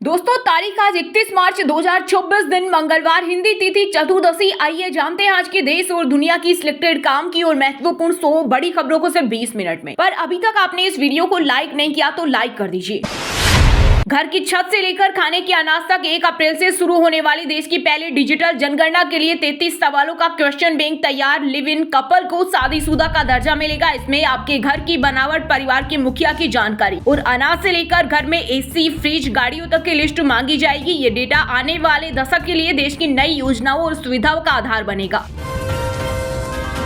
दोस्तों तारीख आज 31 मार्च 2024 दिन मंगलवार, हिंदी तिथि चतुर्दशी। आइए जानते हैं आज के देश और दुनिया की सिलेक्टेड काम की और महत्वपूर्ण 100 बड़ी खबरों को सिर्फ 20 मिनट में। पर अभी तक आपने इस वीडियो को लाइक नहीं किया तो लाइक कर दीजिए। घर की छत से लेकर खाने के अनाज तक 1 अप्रैल से शुरू होने वाली देश की पहली डिजिटल जनगणना के लिए 33 सवालों का क्वेश्चन बैंक तैयार। लिव इन कपल को शादीशुदा का दर्जा मिलेगा। इसमें आपके घर की बनावट, परिवार के मुखिया की जानकारी और अनाज से लेकर घर में एसी, फ्रिज, गाड़ियों तक की लिस्ट मांगी जाएगी। ये डेटा आने वाले दशक के लिए देश की नई योजनाओं और सुविधाओं का आधार बनेगा।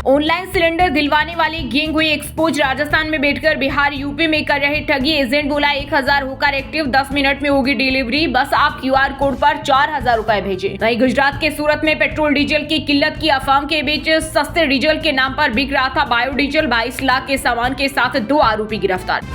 ऑनलाइन सिलेंडर दिलवाने वाले गैंग हुई एक्सपोज। राजस्थान में बैठकर बिहार, यूपी में कर रहे ठगी। एजेंट बोला 1000 होकर एक्टिव, 10 मिनट में होगी डिलीवरी। बस आप QR कोड पर 4000 रुपए भेजें। वहीं गुजरात के सूरत में पेट्रोल डीजल की किल्लत की अफवाह के बीच सस्ते डीजल के नाम पर बिक रहा था बायोडीजल। 22 लाख के सामान के साथ 2 आरोपी गिरफ्तार।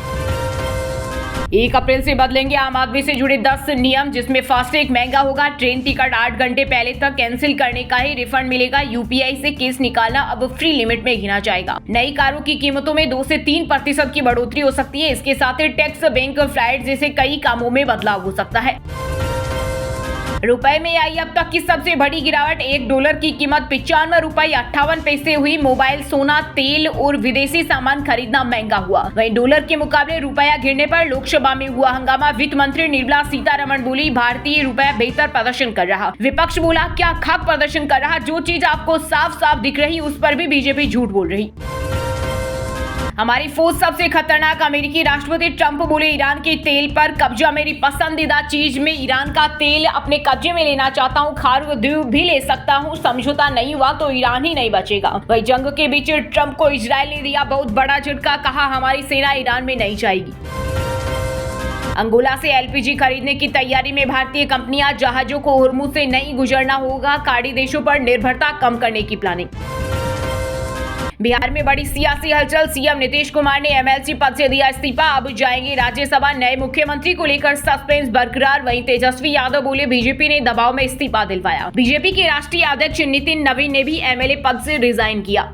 1 अप्रैल से बदलेंगे आम आदमी से जुड़े 10 नियम, जिसमें फास्टैग महंगा होगा। ट्रेन टिकट 8 घंटे पहले तक कैंसिल करने का ही रिफंड मिलेगा। UPI से केस निकालना अब फ्री लिमिट में गिना जाएगा। नई कारों की कीमतों में 2 से 3% की बढ़ोतरी हो सकती है। इसके साथ ही टैक्स, बैंक, फ्लाइट जैसे कई कामों में बदलाव हो सकता है। रुपए में आई अब तक की सबसे बड़ी गिरावट। $1 की कीमत 95 रुपए 58 पैसे हुई। मोबाइल, सोना, तेल और विदेशी सामान खरीदना महंगा हुआ। वहीं डॉलर के मुकाबले रुपया गिरने पर लोकसभा में हुआ हंगामा। वित्त मंत्री निर्मला सीतारमण बोली, भारतीय रुपया बेहतर प्रदर्शन कर रहा। विपक्ष बोला, क्या खाक प्रदर्शन कर रहा। जो चीज आपको साफ साफ दिख रही उस पर भी बीजेपी झूठ बोल रही। हमारी फौज सबसे खतरनाक। अमेरिकी राष्ट्रपति ट्रंप बोले, ईरान के तेल पर कब्जा मेरी पसंदीदा चीज। मैं ईरान का तेल अपने कब्जे में लेना चाहता हूँ। खार्ग द्वीप भी ले सकता हूँ। समझौता नहीं हुआ तो ईरान ही नहीं बचेगा। वही जंग के बीच ट्रंप को इजरायल ने दिया बहुत बड़ा झटका। कहा, हमारी सेना ईरान में नहीं जाएगी। अंगोला से LPG खरीदने की तैयारी में भारतीय कंपनियां। जहाजों को होर्मुज से नहीं गुजरना होगा। खाड़ी देशों पर निर्भरता कम करने की प्लानिंग। बिहार में बड़ी सियासी हलचल। सीएम नीतीश कुमार ने MLC पद से दिया इस्तीफा। अब जाएंगे राज्यसभा। नए मुख्यमंत्री को लेकर सस्पेंस बरकरार। वहीं तेजस्वी यादव बोले, बीजेपी ने दबाव में इस्तीफा दिलवाया। बीजेपी के राष्ट्रीय अध्यक्ष नितिन नवीन ने भी MLA पद से रिजाइन किया।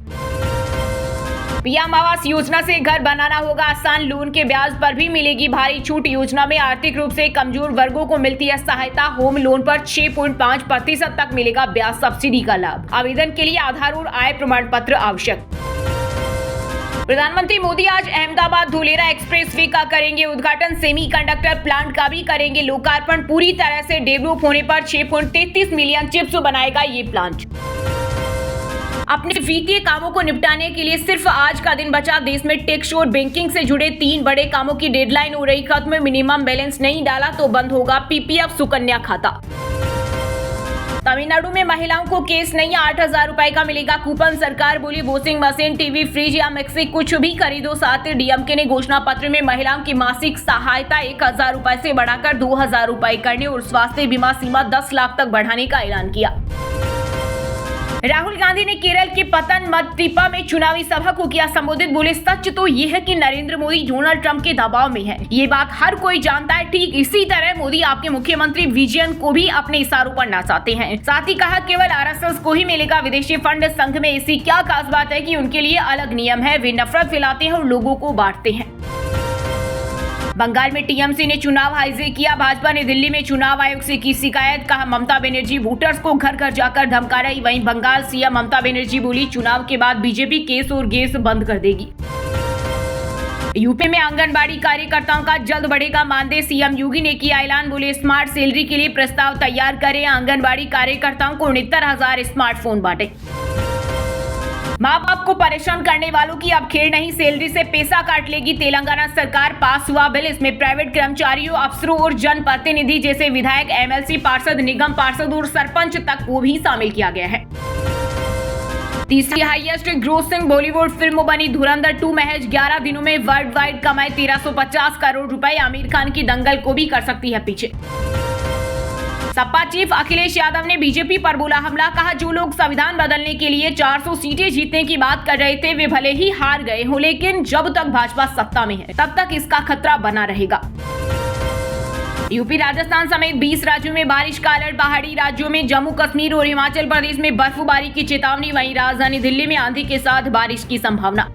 PM आवास योजना से घर बनाना होगा आसान। लोन के ब्याज पर भी मिलेगी भारी छूट। योजना में आर्थिक रूप से कमजोर वर्गों को मिलती है सहायता। होम लोन पर 6.5% तक मिलेगा ब्याज सब्सिडी का लाभ। आवेदन के लिए आधार और आय प्रमाण पत्र आवश्यक। प्रधानमंत्री मोदी आज अहमदाबाद धुलेरा एक्सप्रेसवे का करेंगे उद्घाटन। सेमीकंडक्टर प्लांट का भी करेंगे लोकार्पण। पूरी तरह से डेवलप होने पर 6.33 मिलियन चिप्स बनाएगा ये प्लांट। अपने वित्तीय कामों को निपटाने के लिए सिर्फ आज का दिन बचा। देश में टैक्स और बैंकिंग से जुड़े 3 बड़े कामों की डेडलाइन हो रही खत्म। मिनिमम बैलेंस नहीं डाला तो बंद होगा PPF सुकन्या खाता। तमिलनाडु में महिलाओं को केस नहीं, 8000 रुपए का मिलेगा कूपन। सरकार बोली, वॉशिंग मशीन, टीवी, फ्रिज या मिक्सी कुछ भी खरीदो। साथ ही DMK ने घोषणा पत्र में महिलाओं की मासिक सहायता 1000 रुपए से बढ़ाकर 2000 रुपए करने और स्वास्थ्य बीमा सीमा 10 लाख तक बढ़ाने का ऐलान किया। राहुल गांधी ने केरल के पतनमथिट्टा में चुनावी सभा को किया संबोधित। बोले, सच तो ये है कि नरेंद्र मोदी डोनाल्ड ट्रंप के दबाव में है। ये बात हर कोई जानता है। ठीक इसी तरह मोदी आपके मुख्यमंत्री विजयन को भी अपने इशारों पर नचाते हैं। साथ ही कहा, केवल RSS को ही मिलेगा विदेशी फंड। संघ में ऐसी क्या खास बात है कि उनके लिए अलग नियम है। वे नफरत फैलाते हैं और लोगों को बांटते हैं। बंगाल में TMC ने चुनाव हाईजैक किया। भाजपा ने दिल्ली में चुनाव आयोग से की शिकायत। कहा, ममता बनर्जी वोटर्स को घर घर जाकर धमका रही। वहीं बंगाल CM ममता बनर्जी बोली, चुनाव के बाद बीजेपी केस और गैस बंद कर देगी। यूपी में आंगनबाड़ी कार्यकर्ताओं का जल्द बढ़ेगा मानदेय। CM योगी ने किया ऐलान। बोले, स्मार्ट सैलरी के लिए प्रस्ताव तैयार करें। आंगनबाड़ी कार्यकर्ताओं को 69,000 स्मार्टफोन बांटे। माँ बाप को परेशान करने वालों की अब खेर नहीं, सैलरी से पैसा काट लेगी तेलंगाना सरकार। पास हुआ बिल। इसमें प्राइवेट कर्मचारियों, अफसरों और जनप्रतिनिधि जैसे विधायक, MLC, पार्षद, निगम पार्षद और सरपंच तक को भी शामिल किया गया है। तीसरी हाईएस्ट ग्रोसिंग बॉलीवुड फिल्म बनी धुरंधर 2। महज 11 दिनों में वर्ल्ड वाइड कमाए 1350 करोड़ रुपए। आमिर खान की दंगल को भी कर सकती है पीछे। सपा चीफ अखिलेश यादव ने बीजेपी पर बोला हमला। कहा, जो लोग संविधान बदलने के लिए 400 सीटें जीतने की बात कर रहे थे वे भले ही हार गए हो, लेकिन जब तक भाजपा सत्ता में है तब तक इसका खतरा बना रहेगा। यूपी, राजस्थान समेत 20 राज्यों में बारिश का अलर्ट। पहाड़ी राज्यों में जम्मू कश्मीर और हिमाचल प्रदेश में बर्फबारी की चेतावनी। वहीं राजधानी दिल्ली में आंधी के साथ बारिश की संभावना।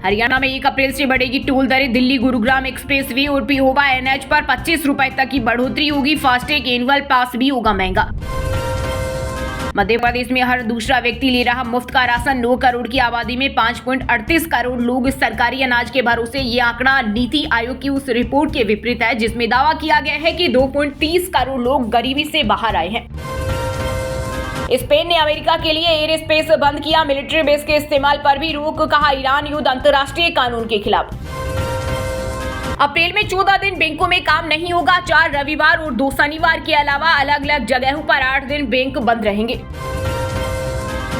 हरियाणा में 1 अप्रैल से बढ़ेगी टोल दरें। दिल्ली गुरुग्राम एक्सप्रेसवे और पिहोवा NH पर 25 रुपए तक की बढ़ोतरी होगी। फास्टैग एनुअल पास भी होगा महंगा। मध्य प्रदेश में हर दूसरा व्यक्ति ले रहा मुफ्त का राशन। 9 करोड़ की आबादी में 5.38 करोड़ लोग सरकारी अनाज के भरोसे। ये आंकड़ा नीति आयोग की उस रिपोर्ट के विपरीत है जिसमें दावा किया गया है कि 2.30 करोड़ लोग गरीबी से बाहर आए हैं। स्पेन ने अमेरिका के लिए एयर स्पेस बंद किया। मिलिट्री बेस के इस्तेमाल पर भी रोक। कहा ईरान युद्ध अंतर्राष्ट्रीय कानून के खिलाफ। अप्रैल में 14 दिन बैंकों में काम नहीं होगा। 4 रविवार और 2 शनिवार के अलावा अलग अलग जगहों पर 8 दिन बैंक बंद रहेंगे।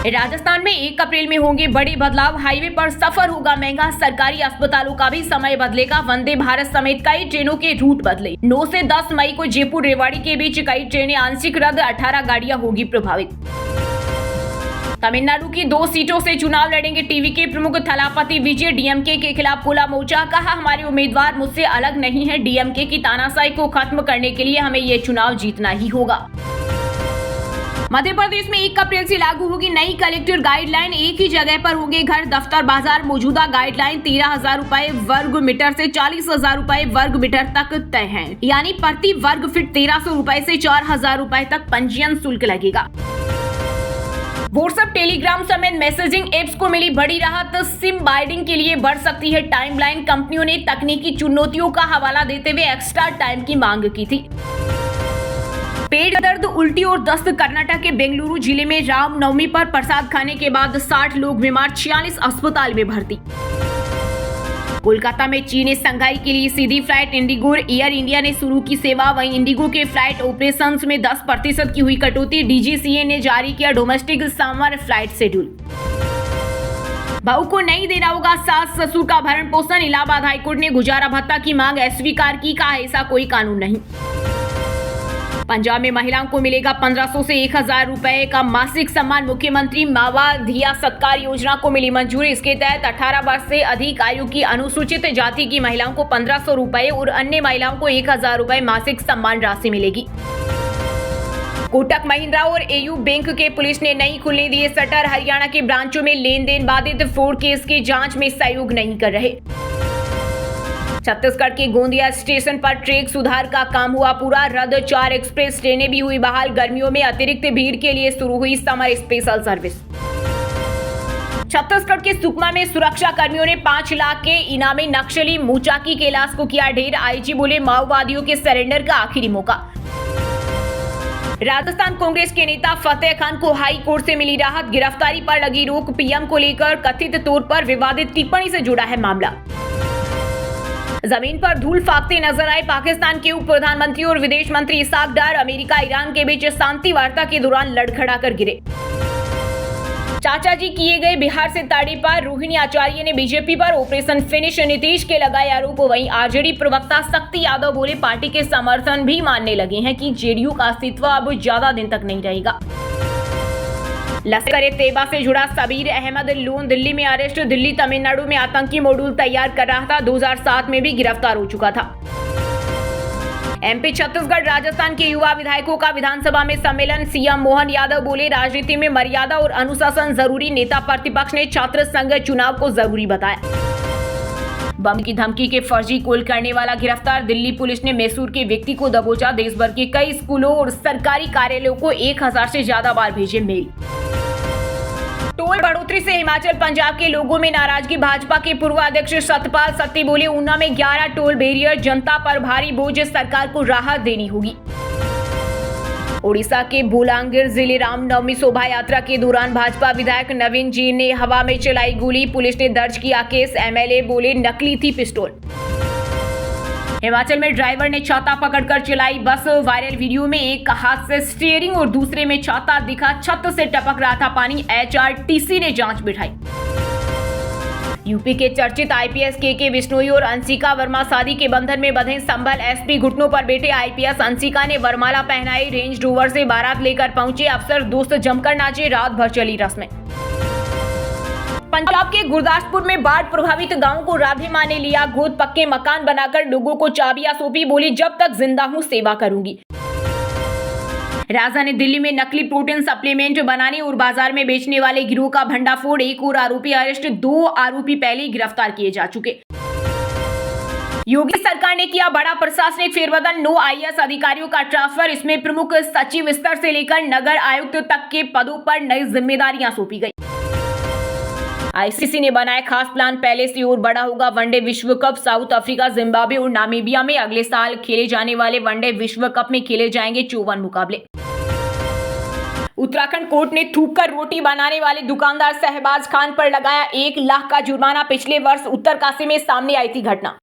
राजस्थान में 1 अप्रैल में होंगे बड़े बदलाव। हाईवे पर सफर होगा महंगा। सरकारी अस्पतालों का भी समय बदलेगा। वंदे भारत समेत कई ट्रेनों के रूट बदले। 9 से 10 मई को जयपुर रेवाड़ी के बीच कई ट्रेनें आंशिक रद्द। 18 गाड़ियां होगी प्रभावित। तमिलनाडु की 2 सीटों से चुनाव लड़ेंगे टीवी के प्रमुख थलापति विजय। डीएमके के खिलाफ खुला मोर्चा। कहा हमारे उम्मीदवार मुझसे अलग नहीं है। डीएमके की तानाशाही को खत्म करने के लिए हमें ये चुनाव जीतना ही होगा। मध्य प्रदेश में 1 अप्रैल से लागू होगी नई कलेक्टर गाइडलाइन। एक ही जगह पर होंगे घर, दफ्तर, बाजार। मौजूदा गाइडलाइन 13,000 रुपए वर्ग मीटर से 40,000 रुपए वर्ग मीटर तक तय है। यानी प्रति वर्ग फीट 1,300 रुपए से 4,000 रुपए तक पंजीयन शुल्क लगेगा। व्हाट्सएप, टेलीग्राम समेत मैसेजिंग एप्स को मिली बड़ी राहत। सिम बाइडिंग के लिए बढ़ सकती है टाइमलाइन। कंपनियों ने तकनीकी चुनौतियों का हवाला देते हुए एक्स्ट्रा टाइम की मांग की थी। पेट दर्द, उल्टी और दस्त। कर्नाटक के बेंगलुरु जिले में रामनवमी पर प्रसाद खाने के बाद 60 लोग बीमार। 46 अस्पताल में भर्ती। कोलकाता में चीनी शंघाई के लिए सीधी फ्लाइट। इंडिगो और एयर इंडिया ने शुरू की सेवा। वहीं इंडिगो के फ्लाइट ऑपरेशंस में 10% की हुई कटौती। DGCA ने जारी किया डोमेस्टिक समर फ्लाइट शेड्यूल। बहू को नहीं देना होगा सास ससुर का भरण पोषण। इलाहाबाद हाईकोर्ट ने गुजारा भत्ता की मांग अस्वीकार की। कहा ऐसा कोई कानून नहीं। पंजाब में महिलाओं को मिलेगा 1500 से 1000 रुपए का मासिक सम्मान। मुख्यमंत्री मावा धिया सत्कार योजना को मिली मंजूरी। इसके तहत 18 वर्ष से अधिक आयु की अनुसूचित जाति की महिलाओं को 1500 रुपए और अन्य महिलाओं को 1000 रुपए मासिक सम्मान राशि मिलेगी। कोटक महिंद्रा और AU बैंक के पुलिस ने नहीं खुलने दिए शटर। हरियाणा के ब्रांचों में लेन देन बाधित। फ्रॉड केस की जांच में सहयोग नहीं कर रहे। छत्तीसगढ़ के गोंदिया स्टेशन पर ट्रैक सुधार का काम हुआ पूरा। रद्द 4 एक्सप्रेस ट्रेनें भी हुई बहाल। गर्मियों में अतिरिक्त भीड़ के लिए शुरू हुई समर स्पेशल सर्विस। छत्तीसगढ़ के सुकमा में सुरक्षा कर्मियों ने 5 लाख के इनामी नक्सली मुचाकी कैलाश को किया ढेर। IG बोले माओवादियों के सरेंडर का आखिरी मौका। राजस्थान कांग्रेस के नेता फतेह खान को हाई कोर्ट से मिली राहत। गिरफ्तारी पर लगी रोक। PM को लेकर कथित तौर पर विवादित टिप्पणी से जुड़ा है मामला। जमीन पर धूल फाकते नजर आए पाकिस्तान के उप प्रधानमंत्री और विदेश मंत्री इसाक डार। अमेरिका ईरान के बीच शांति वार्ता के दौरान लड़खड़ा कर गिरे। चाचा जी किए गए बिहार से ताड़ी पार। रोहिणी आचार्य ने बीजेपी पर ऑपरेशन फिनिश नीतीश के लगाए आरोप। वहीं आरजेडी प्रवक्ता शक्ति यादव बोले पार्टी के समर्थन भी मानने लगे हैं कि जेडीयू का अस्तित्व अब ज्यादा दिन तक नहीं रहेगा। लश्कर ए तैयबा से जुड़ा सबीर अहमद लोन दिल्ली में अरेस्ट। दिल्ली तमिलनाडु में आतंकी मॉड्यूल तैयार कर रहा था। 2007 में भी गिरफ्तार हो चुका था। MP, छत्तीसगढ़, राजस्थान के युवा विधायकों का विधानसभा में सम्मेलन। CM मोहन यादव बोले राजनीति में मर्यादा और अनुशासन जरूरी। नेता प्रतिपक्ष ने छात्र संघ चुनाव को जरूरी बताया। बम की धमकी के फर्जी कॉल करने वाला गिरफ्तार। दिल्ली पुलिस ने मैसूर के व्यक्ति को दबोचा। देश भर के कई स्कूलों और सरकारी कार्यालयों को 1000 से ज्यादा बार भेजे मेल। टोल बढ़ोतरी से हिमाचल पंजाब के लोगों में नाराजगी। भाजपा के पूर्व अध्यक्ष सतपाल सत्ती बोले ऊना में 11 टोल बैरियर। जनता पर भारी बोझ, सरकार को राहत देनी होगी। ओडिशा के बोलांगीर जिले रामनवमी शोभा यात्रा के दौरान भाजपा विधायक नवीन जी ने हवा में चलाई गोली। पुलिस ने दर्ज किया केस। MLA बोले नकली थी पिस्तौल। हिमाचल में ड्राइवर ने छाता पकड़कर चलाई बस। वायरल वीडियो में एक हाथ से स्टीयरिंग और दूसरे में छाता दिखा। छत से टपक रहा था पानी। HRTC ने जांच बिठाई। यूपी के चर्चित IPS के बिश्नोई और अंशिका वर्मा शादी के बंधन में बंधे। संभल SP घुटनों पर बैठे IPS अंशिका ने वरमाला पहनाई। रेंज रोवर से बारात लेकर पहुंचे अफसर। दोस्त जमकर नाचे। रात भर चली रस्में। पंजाब के गुरदासपुर में बाढ़ प्रभावित गांव को राधे मां ने लिया गोद। पक्के मकान बनाकर लोगों को चाबियां सौंपी। बोली जब तक जिंदा हूं सेवा करूंगी। राजधानी दिल्ली में नकली प्रोटीन सप्लीमेंट बनाने और बाजार में बेचने वाले गिरोह का भंडाफोड़, एक और आरोपी अरेस्ट, 2 आरोपी पहले ही गिरफ्तार किए जा चुके। योगी सरकार ने किया बड़ा प्रशासनिक फेरबदल, 9 आईएएस अधिकारियों का ट्रांसफर। इसमें प्रमुख सचिव स्तर से लेकर नगर आयुक्त तक के पदों पर नई जिम्मेदारियां सौंपी गई। आईसीसी ने बनाया खास प्लान, पहले से और बड़ा होगा वनडे विश्व कप। साउथ अफ्रीका, जिम्बाब्वे और नामीबिया में अगले साल खेले जाने वाले वनडे विश्व कप में खेले जाएंगे 54 मुकाबले। उत्तराखंड कोर्ट ने थूककर रोटी बनाने वाले दुकानदार शहबाज खान पर लगाया 1 लाख का जुर्माना। पिछले वर्ष उत्तरकाशी में सामने आई थी घटना।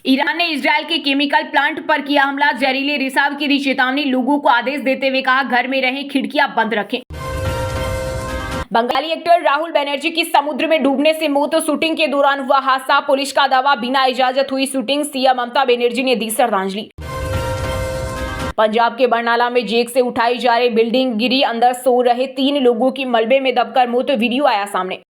ईरान ने इजरायल के केमिकल प्लांट पर किया हमला, जहरीले रिसाव की दी चेतावनी, लोगों को आदेश देते हुए कहा घर में रहें, खिड़कियां बंद रखें। बंगाली एक्टर राहुल बनर्जी की समुद्र में डूबने से मौत, शूटिंग के दौरान हुआ हादसा, पुलिस का दावा बिना इजाजत हुई शूटिंग, सीएम ममता बनर्जी ने दी श्रद्धांजलि। पंजाब के बरनाला में जेक से उठाई जा रही बिल्डिंग गिरी, अंदर सो रहे 3 लोगों की मलबे में दबकर मौत, वीडियो आया सामने।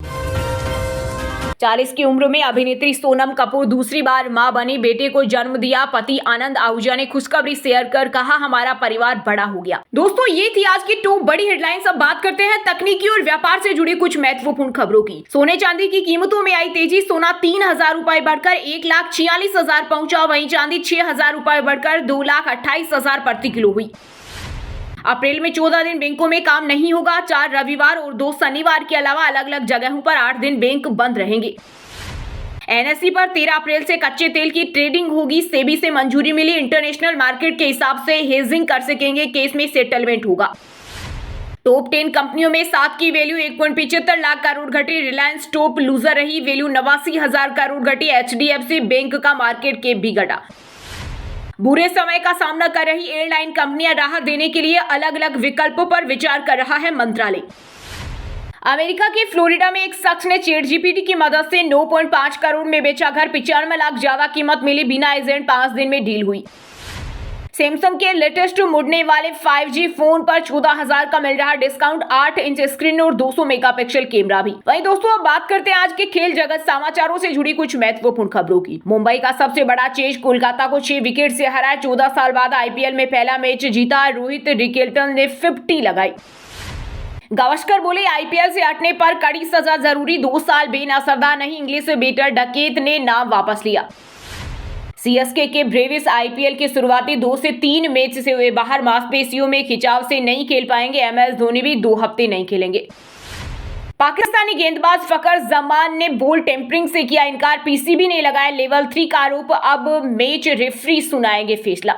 40 की उम्र में अभिनेत्री सोनम कपूर दूसरी बार मां बनी, बेटे को जन्म दिया। पति आनंद आहूजा ने खुशखबरी शेयर कर कहा, हमारा परिवार बड़ा हो गया। दोस्तों, ये थी आज की 2 बड़ी हेडलाइंस। अब बात करते हैं तकनीकी और व्यापार से जुड़ी कुछ महत्वपूर्ण खबरों की। सोने चांदी की कीमतों में आई तेजी, सोना 3000 रुपए बढ़कर 1,46,000 पहुंचा, वहीं चांदी 6000 रुपए बढ़कर 2,28,000 प्रति किलो हुई। अप्रैल में 14 दिन बैंकों में काम नहीं होगा, 4 रविवार और 2 शनिवार के अलावा अलग अलग जगहों पर 8 दिन बैंक बंद रहेंगे। एनएसई पर 13 अप्रैल से कच्चे तेल की ट्रेडिंग होगी, सेबी से मंजूरी मिली, इंटरनेशनल मार्केट के हिसाब से हेजिंग कर सकेंगे, केस में सेटलमेंट होगा। टॉप 10 कंपनियों में 7 की वैल्यू 1.75 लाख करोड़ घटी, रिलायंस टॉप लूजर रही, वैल्यू 89,000 करोड़ घटी। एचडीएफसी बैंक का मार्केट कैप भी घटा। बुरे समय का सामना कर रही एयरलाइन कंपनियां राहत देने के लिए अलग अलग विकल्पों पर विचार कर रहा है मंत्रालय। अमेरिका के फ्लोरिडा में एक शख्स ने चैटजीपीटी की मदद से 9.5 करोड़ में बेचा घर, 95 लाख ज्यादा कीमत मिली, बिना एजेंट 5 दिन में डील हुई। सैमसंग के लेटेस्ट मुड़ने वाले 5G फोन पर 14,000 का मिल रहा डिस्काउंट, 8 इंच स्क्रीन और 200 मेगापिक्सल कैमरा भी। वहीं दोस्तों, अब बात करते हैं आज के खेल जगत समाचारों से जुड़ी कुछ महत्वपूर्ण खबरों की। मुंबई का सबसे बड़ा चेज कोलकाता को 6 विकेट से हराया, 14 साल बाद आईपीएल में पहला मैच जीता, रोहित रिकेल्टन ने 50 लगाई। गावस्कर बोले, आईपीएल से हटने पर कड़ी सजा जरूरी, 2 साल बेनसरदार नहीं, इंग्लिश बेटर डकैत ने नाम वापस लिया। सीएसके के ब्रेविस आईपीएल के शुरुआती 2 से 3 मैच से हुए बाहर, मांसपेशियों में खिंचाव से नहीं खेल पाएंगे। एमएस धोनी भी 2 हफ्ते नहीं खेलेंगे। पाकिस्तानी गेंदबाज फखर जमान ने बॉल टेम्परिंग से किया इनकार, पीसीबी ने लगाया लेवल 3 का आरोप, अब मैच रेफरी सुनाएंगे फैसला।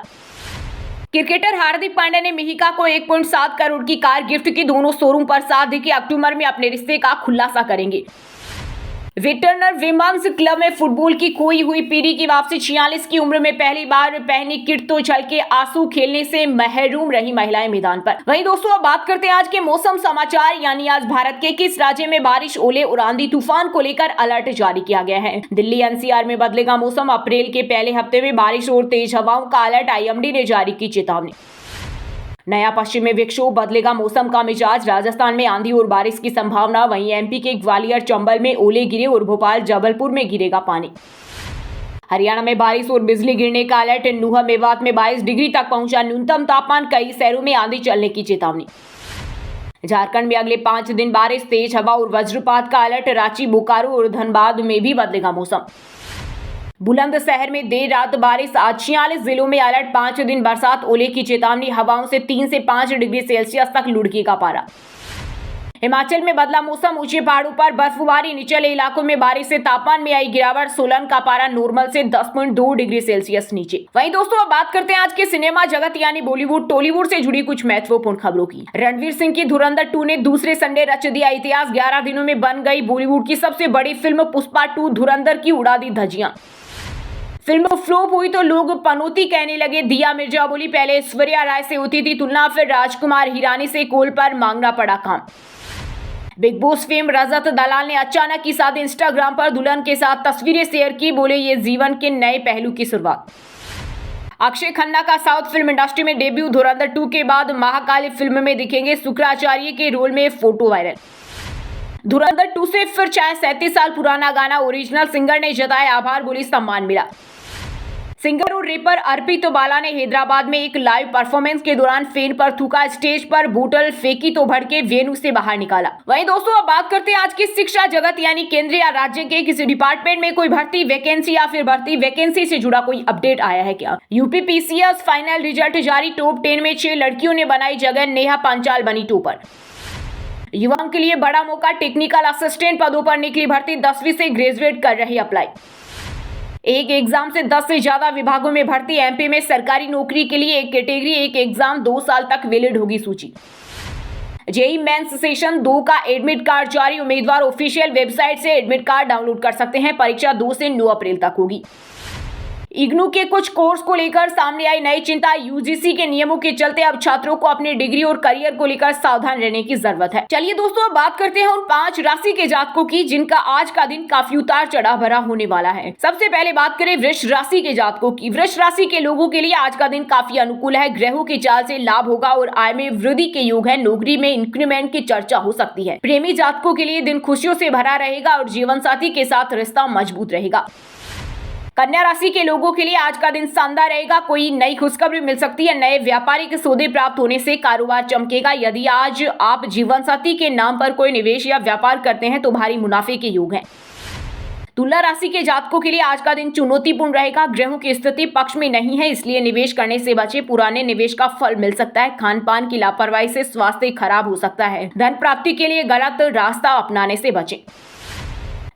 क्रिकेटर हार्दिक पांड्या ने मिहिका को 1.7 करोड़ की कार गिफ्ट की, दोनों शोरूम पर 7 के अक्टूबर में अपने रिश्ते का खुलासा करेंगे। वेटरनर विमेंस क्लब में फुटबॉल की खोई हुई पीढ़ी की वापसी, 46 की उम्र में पहली बार पहनी किट तो झलके आंसू, खेलने से महरूम रही महिलाएं मैदान पर। वहीं दोस्तों, अब बात करते हैं आज के मौसम समाचार, यानी आज भारत के किस राज्य में बारिश, ओले और आंधी तूफान को लेकर अलर्ट जारी किया गया है। दिल्ली एनसीआर में बदलेगा मौसम, अप्रैल के पहले हफ्ते में बारिश और तेज हवाओं का अलर्ट, आईएमडी ने जारी की चेतावनी। नया पश्चिमी विक्षोभ, बदलेगा मौसम का मिजाज, राजस्थान में आंधी और बारिश की संभावना, वहीं एमपी के ग्वालियर चंबल में ओले गिरे और भोपाल जबलपुर में गिरेगा पानी। हरियाणा में बारिश और बिजली गिरने का अलर्ट, नुहा मेवात में 22 डिग्री तक पहुंचा न्यूनतम तापमान, कई शहरों में आंधी चलने की चेतावनी। झारखंड में अगले 5 दिन बारिश, तेज हवा और वज्रपात का अलर्ट, रांची, बोकारो और धनबाद में भी बदलेगा मौसम। बुलंदशहर में देर रात बारिश, आज 46 जिलों में अलर्ट, 5 दिन बरसात, ओले की चेतावनी, हवाओं से 3 से 5 डिग्री सेल्सियस तक लुढ़केगा पारा। हिमाचल में बदला मौसम, ऊंचे पहाड़ों पर बर्फबारी, निचले इलाकों में बारिश से तापमान में आई गिरावट, सोलन का पारा नॉर्मल से 10.2 डिग्री सेल्सियस नीचे। वहीं दोस्तों, अब बात करते हैं आज के सिनेमा जगत यानी बॉलीवुड टॉलीवुड से जुड़ी कुछ महत्वपूर्ण खबरों की। रणवीर सिंह की धुरंधर 2 ने दूसरे संडे रच दिया इतिहास, 11 दिनों में बन गई बॉलीवुड की सबसे बड़ी फिल्म। पुष्पा 2 धुरंधर की उड़ा दी धज्जियां। फिल्म फ्लॉप हुई तो लोग पनौती कहने लगे, दिया मिर्जा बोली, पहले ऐश्वर्या राय से होती थी तुलना, फिर राजकुमार हिरानी से कॉल पर मांगना पड़ा काम। बिग बॉस फेम रजत दलाल ने अचानक की साथ इंस्टाग्राम पर दुल्हन के साथ तस्वीरें शेयर की, बोले ये जीवन के नए पहलू की शुरुआत। अक्षय खन्ना का साउथ फिल्म इंडस्ट्री में डेब्यू, धुरंधर 2 के बाद महाकाली फिल्म में दिखेंगे शुक्राचार्य के रोल में, फोटो वायरल। धुरंधर 2 से फिर चाहे 37 साल पुराना गाना, ओरिजिनल सिंगर ने जताया आभार, बोली सम्मान मिला। सिंगर और रेपर अर्पित बाला ने हैदराबाद में एक लाइव परफॉर्मेंस के दौरान फैन पर थूका, स्टेज पर बोतल फेंकी तो भड़के, वेन्यू से बाहर निकाला। वहीं दोस्तों अब बात करते हैं आज की शिक्षा जगत यानी केंद्र या राज्य के किसी डिपार्टमेंट में कोई भर्ती वैकेंसी या फिर भर्ती वैकेंसी से जुड़ा कोई अपडेट आया है क्या। यूपी पीसीएस फाइनल रिजल्ट जारी, टॉप 10 में 6 लड़कियों ने बनाई जगह, नेहा पांचाल बनी टॉपर। युवाओं के लिए बड़ा मौका, टेक्निकल असिस्टेंट पदों पर निकली भर्ती, 10वीं से ग्रेजुएट कर रही अप्लाई। एक एग्जाम से 10 से ज्यादा विभागों में भर्ती, एमपी में सरकारी नौकरी के लिए एक कैटेगरी एक एग्जाम 2 साल तक वैलिड होगी सूची। जेईई मेंस सेशन 2 का एडमिट कार्ड जारी, उम्मीदवार ऑफिशियल वेबसाइट से एडमिट कार्ड डाउनलोड कर सकते हैं। परीक्षा 2 से 9 अप्रैल तक होगी। इग्नू के कुछ कोर्स को लेकर सामने आई नई चिंता, यूजीसी के नियमों के चलते अब छात्रों को अपनी डिग्री और करियर को लेकर सावधान रहने की जरूरत है। चलिए दोस्तों अब बात करते हैं उन 5 राशि के जातकों की जिनका आज का दिन काफी उतार चढ़ाव भरा होने वाला है। सबसे पहले बात करें वृष राशि के जातकों की। वृष राशि के लोगों के लिए आज का दिन काफी अनुकूल है, ग्रहों की चाल से लाभ होगा और आय में वृद्धि के योग है। नौकरी में इंक्रीमेंट की चर्चा हो सकती है। प्रेमी जातकों के लिए दिन खुशियों से भरा रहेगा और जीवन साथी के साथ रिश्ता मजबूत रहेगा। कन्या राशि के लोगों के लिए आज का दिन शानदार रहेगा, कोई नई खुशखबरी मिल सकती है। नए व्यापारिक सौदे प्राप्त होने से कारोबार चमकेगा। यदि आज आप जीवन साथी के नाम पर कोई निवेश या व्यापार करते हैं तो भारी मुनाफे के योग हैं। तुला राशि के जातकों के लिए आज का दिन चुनौतीपूर्ण रहेगा, ग्रहों की स्थिति पक्ष में नहीं है, इसलिए निवेश करने से बचे। पुराने निवेश का फल मिल सकता है। खान पान की लापरवाही से स्वास्थ्य खराब हो सकता है। धन प्राप्ति के लिए गलत रास्ता अपनाने से बचें।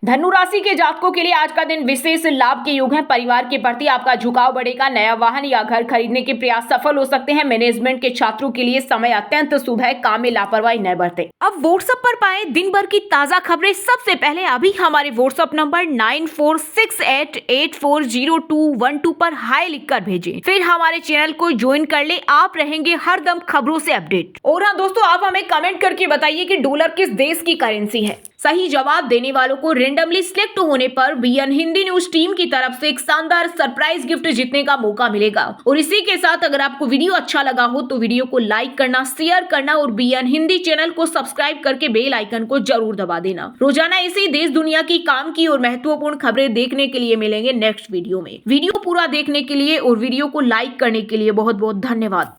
धनु राशि के जातकों के लिए आज का दिन विशेष लाभ के योग है। परिवार के प्रति आपका झुकाव बढ़ेगा। नया वाहन या घर खरीदने के प्रयास सफल हो सकते हैं। मैनेजमेंट के छात्रों के लिए समय अत्यंत शुभ है, काम में लापरवाही न बरतें। अब व्हाट्सएप पर पाएं दिन भर की ताजा खबरें सबसे पहले। अभी हमारे व्हाट्सएप नंबर 9468840212 पर हाई लिखकर भेजें। फिर हमारे चैनल को ज्वाइन कर ले, आप रहेंगे हरदम खबरों से अपडेट। और हाँ दोस्तों, आप हमें कमेंट करके बताइए कि डॉलर किस देश की करेंसी है। सही जवाब देने वालों को रेंडमली सिलेक्ट होने पर बीएन हिंदी न्यूज टीम की तरफ से एक शानदार सरप्राइज गिफ्ट जीतने का मौका मिलेगा। और इसी के साथ अगर आपको वीडियो अच्छा लगा हो तो वीडियो को लाइक करना, शेयर करना और बीएन हिंदी चैनल को सब्सक्राइब करके बेल आइकन को जरूर दबा देना। रोजाना इसी देश दुनिया की काम की और महत्वपूर्ण खबरें देखने के लिए मिलेंगे नेक्स्ट वीडियो में। वीडियो पूरा देखने के लिए और वीडियो को लाइक करने के लिए बहुत बहुत धन्यवाद।